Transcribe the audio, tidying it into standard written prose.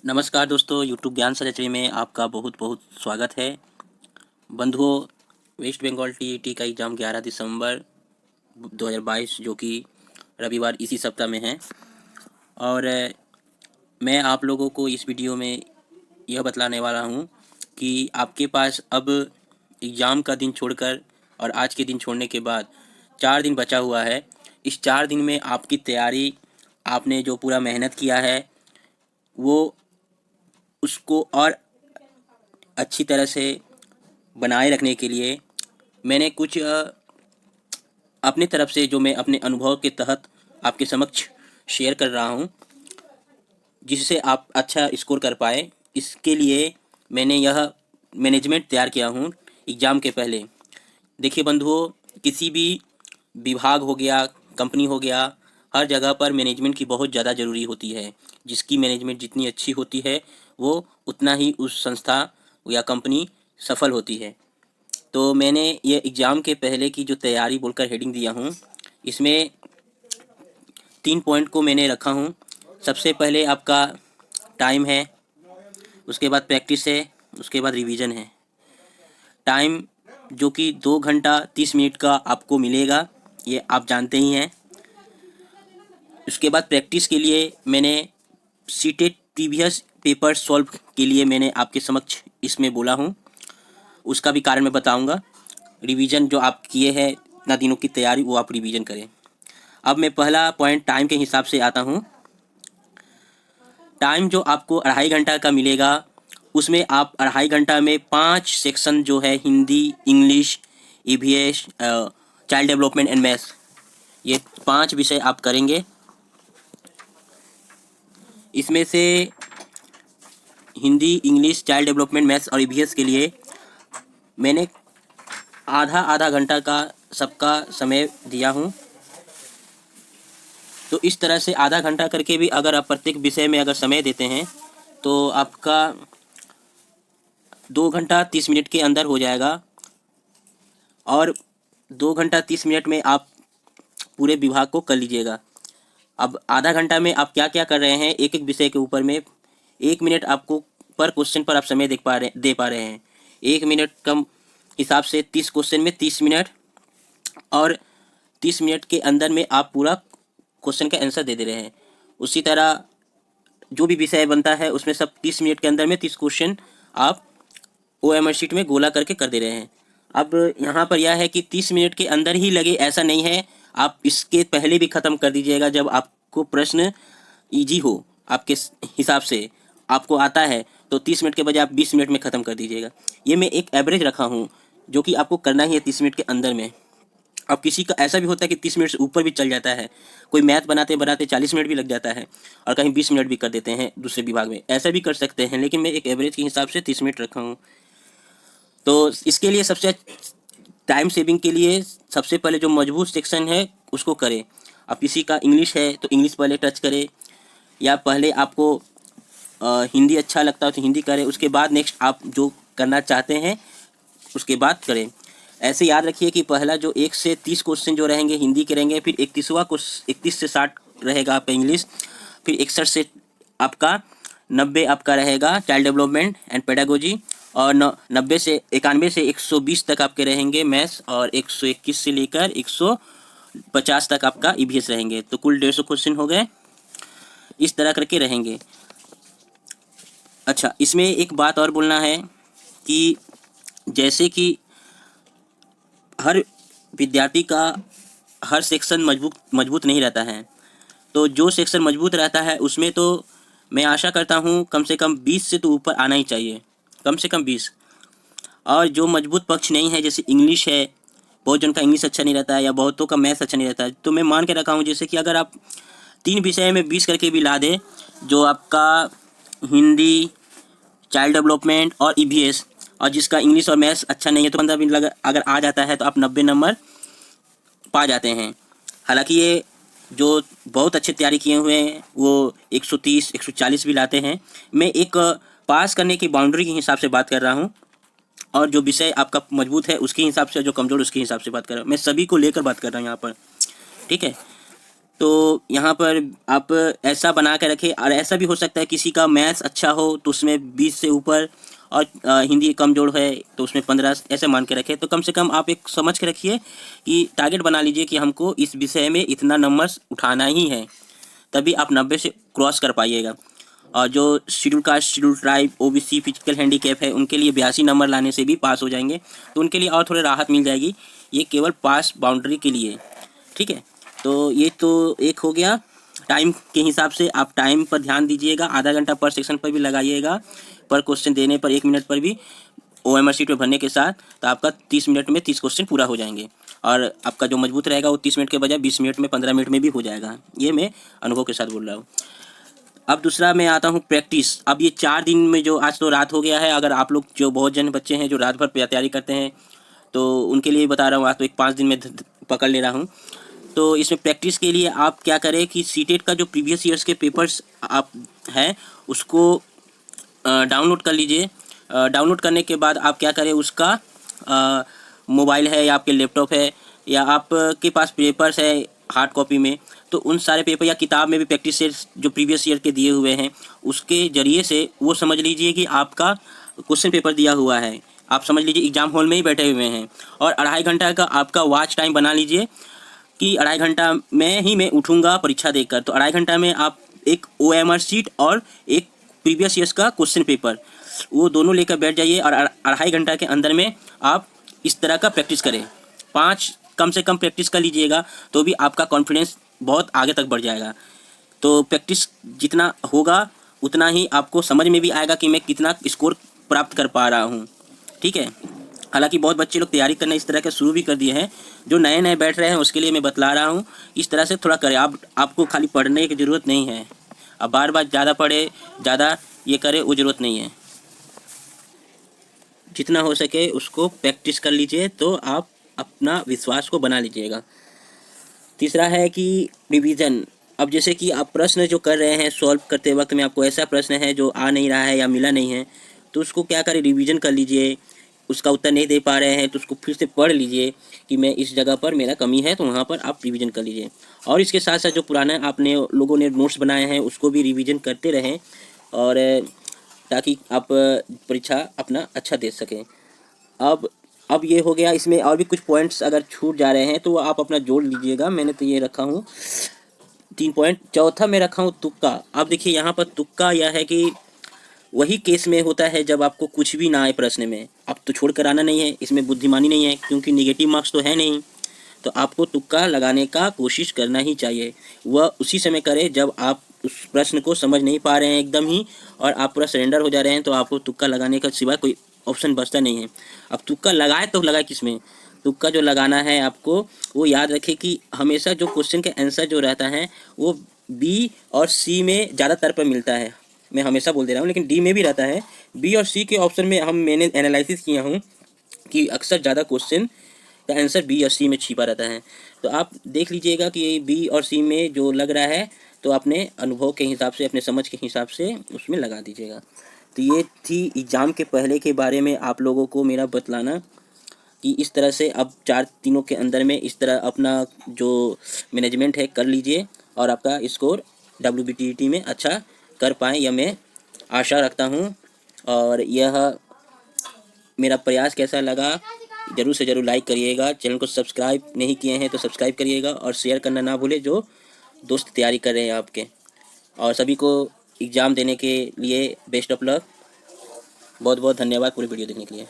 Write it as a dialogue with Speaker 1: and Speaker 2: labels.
Speaker 1: नमस्कार दोस्तों, यूट्यूब ज्ञान सरचरी में आपका बहुत बहुत स्वागत है। बंधुओं, वेस्ट बंगाल टीईटी का एग्ज़ाम 11 दिसंबर 2022 जो कि रविवार इसी सप्ताह में है। और मैं आप लोगों को इस वीडियो में यह बतलाने वाला हूँ कि आपके पास अब एग्ज़ाम का दिन छोड़कर और आज के दिन छोड़ने के बाद 4 दिन बचा हुआ है। इस 4 दिन में आपकी तैयारी, आपने जो पूरा मेहनत किया है वो उसको और अच्छी तरह से बनाए रखने के लिए मैंने कुछ अपने तरफ से, जो मैं अपने अनुभव के तहत आपके समक्ष शेयर कर रहा हूँ, जिससे आप अच्छा स्कोर कर पाए। इसके लिए मैंने यह मैनेजमेंट तैयार किया हूँ एग्ज़ाम के पहले। देखिए बंधुओं, किसी भी विभाग हो गया, कंपनी हो गया, हर जगह पर मैनेजमेंट की बहुत ज़्यादा ज़रूरी होती है। जिसकी मैनेजमेंट जितनी अच्छी होती है वो उतना ही उस संस्था या कंपनी सफल होती है। तो मैंने ये एग्ज़ाम के पहले की जो तैयारी बोलकर हेडिंग दिया हूँ, इसमें 3 पॉइंट को मैंने रखा हूँ। सबसे पहले आपका टाइम है, उसके बाद प्रैक्टिस है, उसके बाद रिवीजन है। टाइम जो कि 2 घंटा 30 मिनट का आपको मिलेगा, ये आप जानते ही हैं। उसके बाद प्रैक्टिस के लिए मैंने सीटेट प्रीवियस पेपर सॉल्व के लिए मैंने आपके समक्ष इसमें बोला हूँ, उसका भी कारण मैं बताऊँगा। रिवीजन जो आप किए हैं, इतना दिनों की तैयारी, वो आप रिवीजन करें। अब मैं पहला पॉइंट टाइम के हिसाब से आता हूँ। टाइम जो आपको 2.5 घंटा का मिलेगा, उसमें आप 2.5 घंटा में 5 सेक्शन जो है, Hindi, English, EVS, child development and maths, ये 5 विषय आप करेंगे। इसमें से Hindi, English, child development, maths और ईवीएस के लिए मैंने आधा आधा घंटा का सबका समय दिया हूँ। तो इस तरह से आधा घंटा करके भी अगर आप प्रत्येक विषय में अगर समय देते हैं तो आपका 2 घंटा 30 मिनट के अंदर हो जाएगा। और 2 घंटा 30 मिनट में आप पूरे विभाग को कर लीजिएगा। अब आधा घंटा में आप क्या क्या कर रहे हैं, एक एक विषय के ऊपर में 1 मिनट आपको पर क्वेश्चन पर आप समय दे पा रहे हैं। 1 मिनट कम हिसाब से 30 क्वेश्चन में 30 मिनट, और 30 मिनट के अंदर में आप पूरा क्वेश्चन का आंसर दे रहे हैं। उसी तरह जो भी विषय बनता है उसमें सब 30 मिनट के अंदर में 30 क्वेश्चन आप OMR शीट में गोला करके कर दे रहे हैं। अब यहाँ पर यह है कि 30 मिनट के अंदर ही लगे, ऐसा नहीं है। आप इसके पहले भी ख़त्म कर दीजिएगा। जब आपको प्रश्न ईजी हो, आपके हिसाब से आपको आता है, तो 30 मिनट के बजाय आप 20 मिनट में ख़त्म कर दीजिएगा। ये मैं एक एवरेज रखा हूँ जो कि आपको करना ही है 30 मिनट के अंदर में। अब किसी का ऐसा भी होता है कि 30 मिनट से ऊपर भी चल जाता है। कोई मैथ बनाते बनाते 40 मिनट भी लग जाता है, और कहीं 20 मिनट भी कर देते हैं दूसरे विभाग में, ऐसा भी कर सकते हैं। लेकिन मैं एक एवरेज के हिसाब से 30 मिनट रखा हूँ। तो इसके लिए सबसे टाइम सेविंग के लिए सबसे पहले जो मजबूत सेक्शन है उसको करें। अब किसी का इंग्लिश है तो इंग्लिश पहले टच करें, या पहले आपको हिंदी अच्छा लगता है तो हिंदी करें, उसके बाद नेक्स्ट आप जो करना चाहते हैं उसके बाद करें। ऐसे याद रखिए कि पहला जो 1 से 30 क्वेश्चन जो रहेंगे हिंदी के रहेंगे, फिर 31 से 60 रहेगा आपका इंग्लिश, फिर 61 से आपका 90 आपका रहेगा चाइल्ड डेवलपमेंट एंड पेडागोजी, और 90 से 91 से 120 तक आपके रहेंगे मैथ्स, और 121 से लेकर 150 तक आपका ईवीएस रहेंगे। तो कुल 150 क्वेश्चन हो गए, इस तरह करके रहेंगे। अच्छा, इसमें एक बात और बोलना है कि जैसे कि हर विद्यार्थी का हर सेक्शन मजबूत नहीं रहता है। तो जो सेक्शन मजबूत रहता है उसमें तो मैं आशा करता हूँ कम से कम 20 से तो ऊपर आना ही चाहिए, कम से कम 20। और जो मजबूत पक्ष नहीं है, जैसे इंग्लिश है, बहुत जन का इंग्लिश अच्छा नहीं रहता है, या बहुतों का मैथ्स अच्छा नहीं रहता है, तो मैं मान के रखा हूँ जैसे कि अगर आप 3 विषय में 20 करके भी ला दें, जो आपका हिंदी, चाइल्ड डेवलपमेंट और ईवीएस, और जिसका इंग्लिश और मैथ्स अच्छा नहीं है तो 15 मिनट अगर आ जाता है तो आप 90 नंबर पा जाते हैं। हालांकि ये जो बहुत अच्छे तैयारी किए हुए हैं वो 130 140 भी लाते हैं। मैं एक पास करने की बाउंड्री के हिसाब से बात कर रहा हूँ, और जो विषय आपका मजबूत है उसके हिसाब से, जो कमज़ोर उसके हिसाब से बात कर रहा हूँ। मैं सभी को लेकर बात कर रहा हूँ यहाँ पर, ठीक है। तो यहाँ पर आप ऐसा बना के रखें। और ऐसा भी हो सकता है किसी का मैथ्स अच्छा हो तो उसमें 20 से ऊपर, और हिंदी कमजोर है तो उसमें 15, ऐसे मान के रखें। तो कम से कम आप एक समझ के रखिए कि टारगेट बना लीजिए कि हमको इस विषय में इतना नंबर्स उठाना ही है, तभी आप 90 से क्रॉस कर पाइएगा। और जो schedule caste, schedule tribe, OBC, physical handicap है, उनके लिए 82 नंबर लाने से भी पास हो जाएंगे। तो उनके लिए और थोड़ी राहत मिल जाएगी। ये केवल पास बाउंड्री के लिए, ठीक है। तो ये तो एक हो गया। टाइम के हिसाब से आप टाइम पर ध्यान दीजिएगा, आधा घंटा पर सेक्शन पर भी लगाइएगा, पर क्वेश्चन देने पर 1 मिनट पर भी OMR शीट में भरने के साथ। तो आपका 30 मिनट में 30 क्वेश्चन पूरा हो जाएंगे, और आपका जो मजबूत रहेगा वो 30 मिनट के बजाय 20 मिनट में, 15 मिनट में भी हो जाएगा। ये मैं अनुभव के साथ बोल रहा हूँ। अब दूसरा मैं आता हूँ प्रैक्टिस। अब ये 4 दिन में, जो आज तो रात हो गया है, अगर आप लोग जो बहुत जन बच्चे हैं जो रात भर तैयारी करते हैं तो उनके लिए बता रहा हूँ। आज तो 5 दिन में पकड़ ले रहा हूँ। तो इसमें प्रैक्टिस के लिए आप क्या करें कि सीटेट का जो प्रीवियस ईयर्स के पेपर्स आप हैं उसको डाउनलोड कर लीजिए। डाउनलोड करने के बाद आप क्या करें, उसका मोबाइल है या आपके लैपटॉप है या आपके पास पेपर्स है हार्ड कॉपी में, तो उन सारे पेपर या किताब में भी प्रैक्टिस सेट्स जो प्रीवियस ईयर के दिए हुए हैं उसके ज़रिए से वो समझ लीजिए कि आपका क्वेश्चन पेपर दिया हुआ है। आप समझ लीजिए एग्ज़ाम हॉल में ही बैठे हुए हैं, और 2.5 घंटा का आपका वॉच टाइम बना लीजिए कि 2.5 घंटा में ही मैं उठूँगा परीक्षा देकर। तो 2.5 घंटा में आप एक OMR शीट और एक प्रीवियस ईयर्स का क्वेश्चन पेपर, वो दोनों लेकर बैठ जाइए, और 2.5 घंटा के अंदर में आप इस तरह का प्रैक्टिस करें। 5 कम से कम प्रैक्टिस कर लीजिएगा, तो भी आपका कॉन्फिडेंस बहुत आगे तक बढ़ जाएगा। तो प्रैक्टिस जितना होगा उतना ही आपको समझ में भी आएगा कि मैं कितना स्कोर प्राप्त कर पा रहा हूँ, ठीक है। हालांकि बहुत बच्चे लोग तैयारी करना इस तरह के शुरू भी कर दिए हैं। जो नए नए बैठ रहे हैं उसके लिए मैं बतला रहा हूँ, इस तरह से थोड़ा करें। आपको खाली पढ़ने की ज़रूरत नहीं है, अब बार बार ज़्यादा पढ़े, ज़्यादा ये करे, वो ज़रूरत नहीं है। जितना हो सके उसको प्रैक्टिस कर लीजिए, तो आप अपना विश्वास को बना लीजिएगा। तीसरा है कि रिवीजन। अब जैसे कि आप प्रश्न जो कर रहे हैं, सॉल्व करते वक्त में आपको ऐसा प्रश्न है जो आ नहीं रहा है या मिला नहीं है, तो उसको क्या करें, रिवीजन कर लीजिए। उसका उत्तर नहीं दे पा रहे हैं तो उसको फिर से पढ़ लीजिए कि मैं इस जगह पर मेरा कमी है, तो वहाँ पर आप रिवीजन कर लीजिए। और इसके साथ साथ जो पुराना आपने लोगों ने नोट्स बनाए हैं उसको भी रिवीजन करते रहें, और ताकि आप परीक्षा अपना अच्छा दे सकें। अब ये हो गया। इसमें और भी कुछ पॉइंट्स अगर छूट जा रहे हैं तो आप अपना जोड़ लीजिएगा। मैंने तो ये रखा हूँ 3 पॉइंट। चौथा मैं रखा हूँ तुक्का। अब देखिए यहाँ पर तुक्का यह है कि वही केस में होता है जब आपको कुछ भी ना आए प्रश्न में, अब तो छोड़ कर आना नहीं है, इसमें बुद्धिमानी नहीं है क्योंकि नेगेटिव मार्क्स तो है नहीं। तो आपको तुक्का लगाने का कोशिश करना ही चाहिए। वह उसी समय करें जब आप उस प्रश्न को समझ नहीं पा रहे हैं एकदम ही, और आप पूरा सरेंडर हो जा रहे हैं, तो आपको तुक्का लगाने का सिवाय कोई ऑप्शन बचता नहीं है। अब तुक्का लगाए तो लगाए किसमें, तुक्का जो लगाना है आपको वो याद रखें कि हमेशा जो क्वेश्चन का आंसर जो रहता है वो बी और सी में ज़्यादातर पर मिलता है। मैं हमेशा बोल दे रहा हूँ, लेकिन डी में भी रहता है। बी और सी के ऑप्शन में मैंने एनालिसिस किया हूँ कि अक्सर ज़्यादा क्वेश्चन का आंसर बी और सी में छिपा रहता है। तो आप देख लीजिएगा कि बी और सी में जो लग रहा है तो अपने अनुभव के हिसाब से, अपने समझ के हिसाब से उसमें लगा दीजिएगा। तो ये थी एग्ज़ाम के पहले के बारे में आप लोगों को मेरा बतलाना कि इस तरह से अब 4 दिनों के अंदर में इस तरह अपना जो मैनेजमेंट है कर लीजिए, और आपका स्कोर WBTET में अच्छा कर पाएँ, यह मैं आशा रखता हूँ। और यह मेरा प्रयास कैसा लगा ज़रूर से ज़रूर लाइक करिएगा। चैनल को सब्सक्राइब नहीं किए हैं तो सब्सक्राइब करिएगा, और शेयर करना ना भूलें जो दोस्त तैयारी कर रहे हैं आपके। और सभी को एग्ज़ाम देने के लिए बेस्ट ऑफ लक। बहुत बहुत धन्यवाद पूरी वीडियो देखने के लिए।